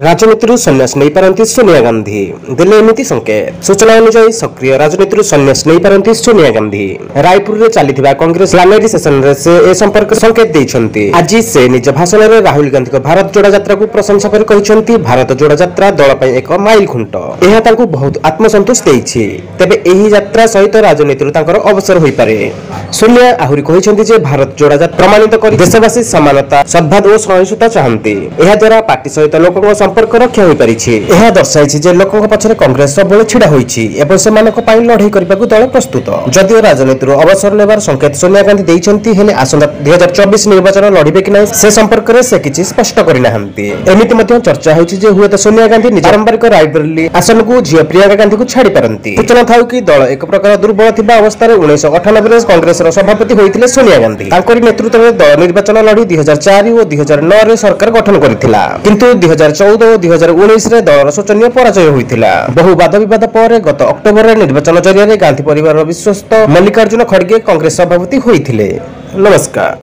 राजनीति संन्यास नहीं पारती सोनिया गांधी दिल्ली एमती संकेत सूचना अनुसार सक्रिय राजनीति संन्यास नहीं पारती सोनिया गांधी रायपुर में चली कांग्रेस प्लानेरी सेशन रे से ए संपर्क संकेत देइछन्ती। आज से निज भाषण में राहुल गांधी को भारत जोड़ा यात्रा को प्रशंसा कर कहिसन्ती भारत जोड़ा यात्रा दल पई एक माइल खुंट एहा तांको बहुत आत्मसंतोष देइछि। तेबे एही यात्रा सहित राजनीति तांकर अवसर होई पारे। सोनिया आहुरी कहिसन्ती जे भारत जोड़ा यात्रा प्रमाणित कर देशवासी समानता सद्भाव और सहिष्णुता चाहन्ती। एहा द्वारा पार्टी सहित लोकक संपर्क रक्षा होई परिछि। एहा दर्शाइछि जे लोकक पछरे कांग्रेस सबले छिडा होइछि एवं सेमानक पई लढाई करबाकू दल प्रस्तुत। जदिओ राजनीति अवसर नेबार संकेत सोनिया गांधी देइछन्ती हेले आसंता 2024 निर्वाचन लढिबे कि नै से संपर्क रे से किछि स्पष्ट करि नाहंती। एमिति मध्ये चर्चा होइछि जे हुएत सोनिया गांधी निज पारंपरिक रायबरेली आसन को झियो प्रियंका गांधी को छाडी पारंती। सूचना थाउ कि दल एक प्रकार दुर्बल थिबा अवस्था रे 1998 रे कांग्रेस रो सभापति होइथिले सोनिया गांधी। तांकरी नेतृत्व रे दल निर्वाचन लढी 2004 और 2009 रे सरकार गठन करिथिला, किंतु 2014 और 2019 रे दलर शोचनीय पराजय होइथिला। बहु वाद विवाद पर गत अक्टोबर रे निर्वाचन जरिया गांधी परिवार विश्वस्त मल्लिकार्जुन खड़गे कांग्रेस सभापति होइथिले। नमस्कार।